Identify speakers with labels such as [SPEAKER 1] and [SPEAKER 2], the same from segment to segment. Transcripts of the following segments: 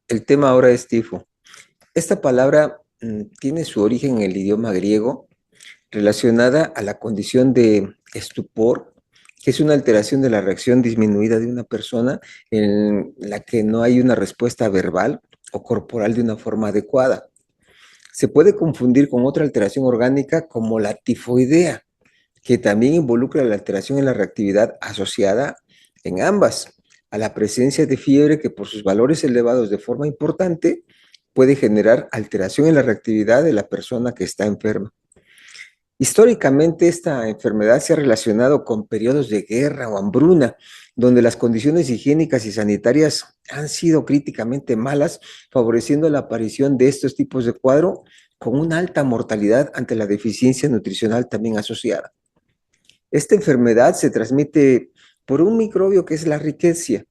[SPEAKER 1] El tema ahora es tifo. Esta palabra tiene su origen en el idioma griego relacionada a la condición de estupor, que es una alteración de la reacción disminuida de una persona en la que no hay una respuesta verbal o corporal de una forma adecuada. Se puede confundir con otra alteración orgánica como la tifoidea, que también involucra la alteración en la reactividad asociada en ambas, a la presencia de fiebre que por sus valores elevados de forma importante puede generar alteración en la reactividad de la persona que está enferma. Históricamente esta enfermedad se ha relacionado con periodos de guerra o hambruna, donde las condiciones higiénicas y sanitarias han sido críticamente malas, favoreciendo la aparición de estos tipos de cuadro con una alta mortalidad ante la deficiencia nutricional también asociada. Esta enfermedad se transmite por un microbio que es la Rickettsia,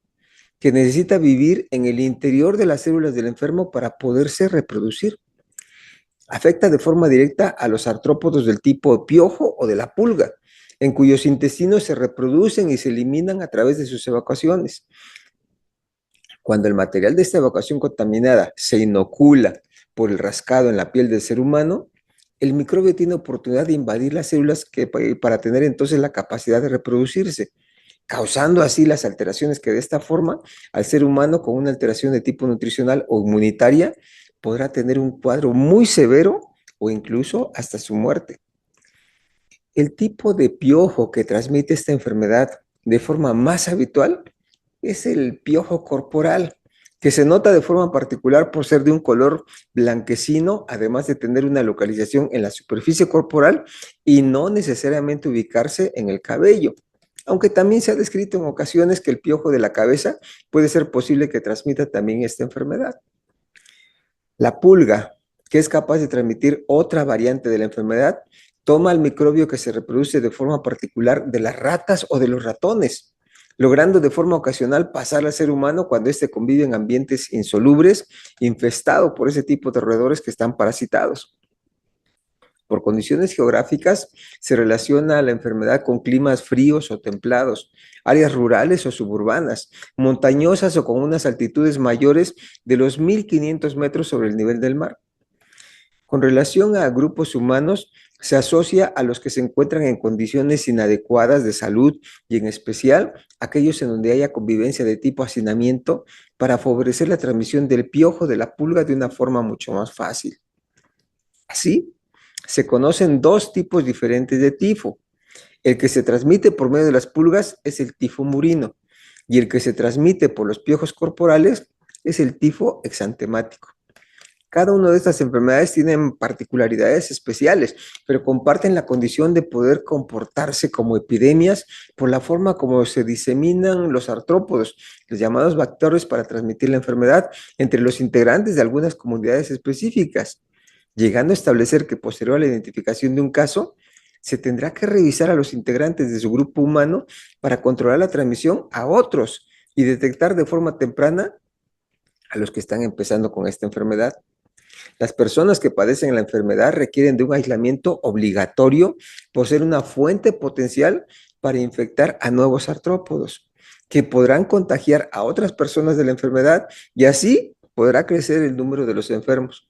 [SPEAKER 1] que necesita vivir en el interior de las células del enfermo para poderse reproducir. Afecta de forma directa a los artrópodos del tipo piojo o de la pulga, en cuyos intestinos se reproducen y se eliminan a través de sus evacuaciones. Cuando el material de esta evacuación contaminada se inocula por el rascado en la piel del ser humano, el microbio tiene oportunidad de invadir las células para tener entonces la capacidad de reproducirse, causando así las alteraciones que de esta forma al ser humano con una alteración de tipo nutricional o inmunitaria podrá tener un cuadro muy severo o incluso hasta su muerte. El tipo de piojo que transmite esta enfermedad de forma más habitual es el piojo corporal, que se nota de forma particular por ser de un color blanquecino, además de tener una localización en la superficie corporal y no necesariamente ubicarse en el cabello. Aunque también se ha descrito en ocasiones que el piojo de la cabeza puede ser posible que transmita también esta enfermedad. La pulga, que es capaz de transmitir otra variante de la enfermedad, toma el microbio que se reproduce de forma particular de las ratas o de los ratones, logrando de forma ocasional pasar al ser humano cuando éste convive en ambientes insalubres, infestado por ese tipo de roedores que están parasitados. Por condiciones geográficas, se relaciona la enfermedad con climas fríos o templados, áreas rurales o suburbanas, montañosas o con unas altitudes mayores de los 1500 metros sobre el nivel del mar. Con relación a grupos humanos, se asocia a los que se encuentran en condiciones inadecuadas de salud y en especial aquellos en donde haya convivencia de tipo hacinamiento para favorecer la transmisión del piojo de la pulga de una forma mucho más fácil. Así, se conocen dos tipos diferentes de tifo. El que se transmite por medio de las pulgas es el tifo murino y el que se transmite por los piojos corporales es el tifo exantemático. Cada una de estas enfermedades tienen particularidades especiales, pero comparten la condición de poder comportarse como epidemias por la forma como se diseminan los artrópodos, los llamados vectores para transmitir la enfermedad entre los integrantes de algunas comunidades específicas, llegando a establecer que posterior a la identificación de un caso, se tendrá que revisar a los integrantes de su grupo humano para controlar la transmisión a otros y detectar de forma temprana a los que están empezando con esta enfermedad. Las personas que padecen la enfermedad requieren de un aislamiento obligatorio por ser una fuente potencial para infectar a nuevos artrópodos, que podrán contagiar a otras personas de la enfermedad y así podrá crecer el número de los enfermos.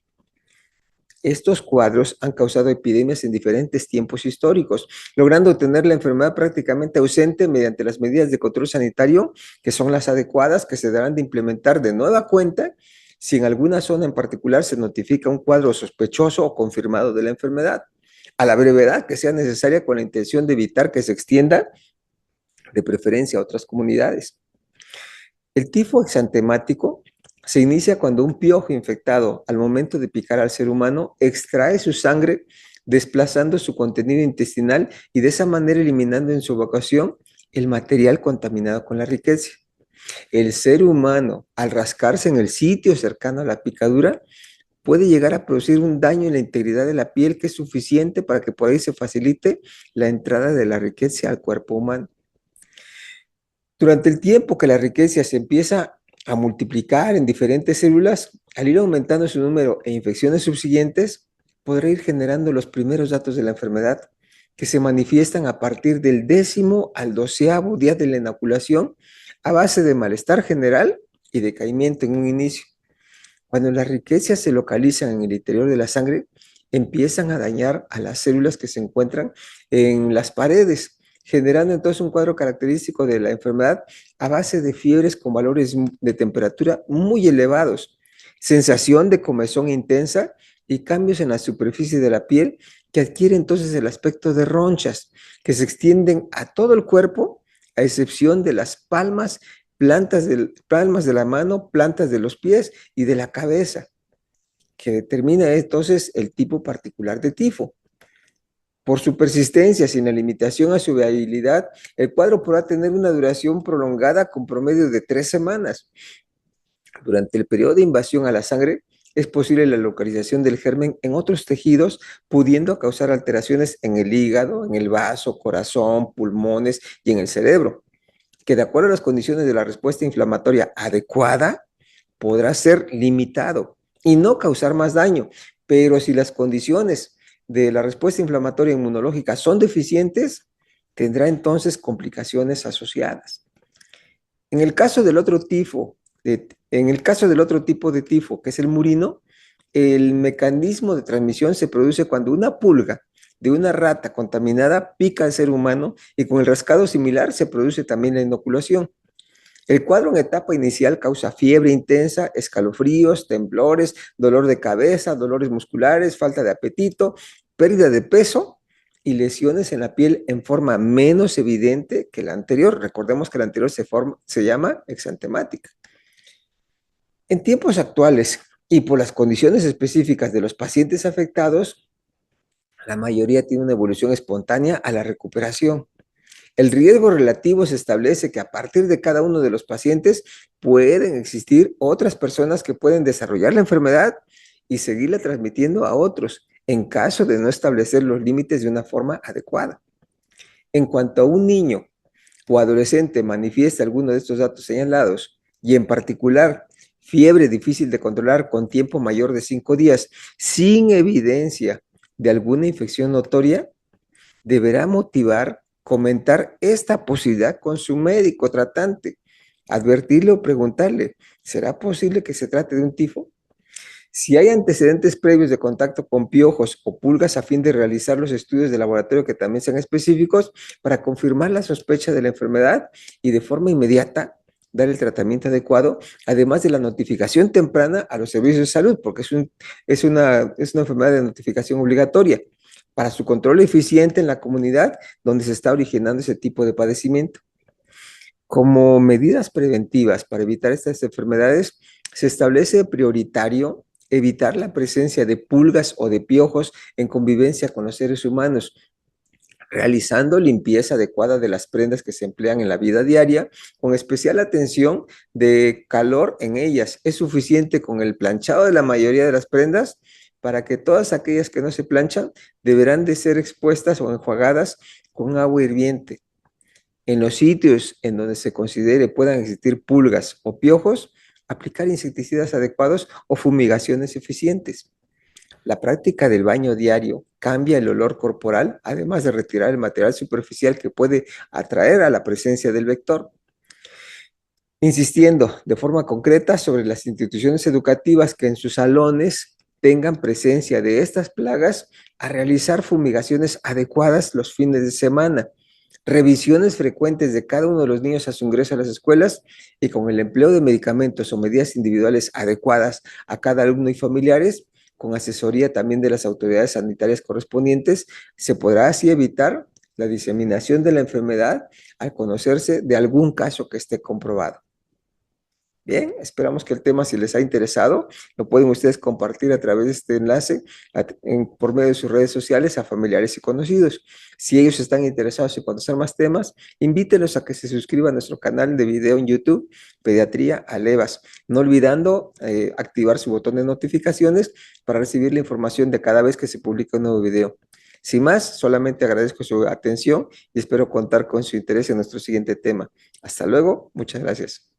[SPEAKER 1] Estos cuadros han causado epidemias en diferentes tiempos históricos, logrando tener la enfermedad prácticamente ausente mediante las medidas de control sanitario, que son las adecuadas, que se darán de implementar de nueva cuenta si en alguna zona en particular se notifica un cuadro sospechoso o confirmado de la enfermedad, a la brevedad que sea necesaria con la intención de evitar que se extienda de preferencia a otras comunidades. El tifo exantemático se inicia cuando un piojo infectado, al momento de picar al ser humano, extrae su sangre desplazando su contenido intestinal y de esa manera eliminando en su evacuación el material contaminado con la Rickettsia. El ser humano, al rascarse en el sitio cercano a la picadura, puede llegar a producir un daño en la integridad de la piel que es suficiente para que por ahí se facilite la entrada de la Rickettsia al cuerpo humano. Durante el tiempo que la Rickettsia se empieza a multiplicar en diferentes células, al ir aumentando su número e infecciones subsiguientes, podrá ir generando los primeros datos de la enfermedad que se manifiestan a partir del 10º al 12º día de la inoculación a base de malestar general y decaimiento en un inicio. Cuando las riquezas se localizan en el interior de la sangre, empiezan a dañar a las células que se encuentran en las paredes, generando entonces un cuadro característico de la enfermedad a base de fiebres con valores de temperatura muy elevados, sensación de comezón intensa y cambios en la superficie de la piel que adquiere entonces el aspecto de ronchas que se extienden a todo el cuerpo, a excepción de las palmas, palmas de la mano, plantas de los pies y de la cabeza, que determina entonces el tipo particular de tifo. Por su persistencia, sin la limitación a su viabilidad, el cuadro podrá tener una duración prolongada con promedio de 3 semanas. Durante el periodo de invasión a la sangre, es posible la localización del germen en otros tejidos, pudiendo causar alteraciones en el hígado, en el vaso, corazón, pulmones y en el cerebro, que de acuerdo a las condiciones de la respuesta inflamatoria adecuada, podrá ser limitado y no causar más daño. Pero si las condiciones de la respuesta inflamatoria inmunológica son deficientes, tendrá entonces complicaciones asociadas. En el caso del otro tifo, en el caso del otro tipo de tifo, que es el murino, el mecanismo de transmisión se produce cuando una pulga de una rata contaminada pica al ser humano y con el rascado similar se produce también la inoculación. El cuadro en etapa inicial causa fiebre intensa, escalofríos, temblores, dolor de cabeza, dolores musculares, falta de apetito, pérdida de peso y lesiones en la piel en forma menos evidente que la anterior. Recordemos que la anterior se llama exantemática. En tiempos actuales y por las condiciones específicas de los pacientes afectados, la mayoría tiene una evolución espontánea a la recuperación. El riesgo relativo se establece que a partir de cada uno de los pacientes pueden existir otras personas que pueden desarrollar la enfermedad y seguirla transmitiendo a otros en caso de no establecer los límites de una forma adecuada. En cuanto a un niño o adolescente manifiesta alguno de estos datos señalados y en particular fiebre difícil de controlar con tiempo mayor de 5 días sin evidencia de alguna infección notoria, deberá motivar, comentar esta posibilidad con su médico tratante, advertirle o preguntarle, ¿será posible que se trate de un tifo? Si hay antecedentes previos de contacto con piojos o pulgas a fin de realizar los estudios de laboratorio que también sean específicos para confirmar la sospecha de la enfermedad y de forma inmediata dar el tratamiento adecuado, además de la notificación temprana a los servicios de salud, porque es una enfermedad de notificación obligatoria para su control eficiente en la comunidad donde se está originando ese tipo de padecimiento. Como medidas preventivas para evitar estas enfermedades, se establece prioritario evitar la presencia de pulgas o de piojos en convivencia con los seres humanos, realizando limpieza adecuada de las prendas que se emplean en la vida diaria, con especial atención de calor en ellas. Es suficiente con el planchado de la mayoría de las prendas para que todas aquellas que no se planchan deberán de ser expuestas o enjuagadas con agua hirviente. En los sitios en donde se considere puedan existir pulgas o piojos, aplicar insecticidas adecuados o fumigaciones eficientes. La práctica del baño diario cambia el olor corporal, además de retirar el material superficial que puede atraer a la presencia del vector. Insistiendo de forma concreta sobre las instituciones educativas que en sus salones tengan presencia de estas plagas, a realizar fumigaciones adecuadas los fines de semana, revisiones frecuentes de cada uno de los niños a su ingreso a las escuelas y con el empleo de medicamentos o medidas individuales adecuadas a cada alumno y familiares, con asesoría también de las autoridades sanitarias correspondientes, se podrá así evitar la diseminación de la enfermedad al conocerse de algún caso que esté comprobado. Bien, esperamos que el tema, si les ha interesado, lo pueden ustedes compartir a través de este enlace por medio de sus redes sociales a familiares y conocidos. Si ellos están interesados en conocer más temas, invítenlos a que se suscriban a nuestro canal de video en YouTube, Pediatría Alevas, no olvidando activar su botón de notificaciones para recibir la información de cada vez que se publica un nuevo video. Sin más, solamente agradezco su atención y espero contar con su interés en nuestro siguiente tema. Hasta luego, muchas gracias.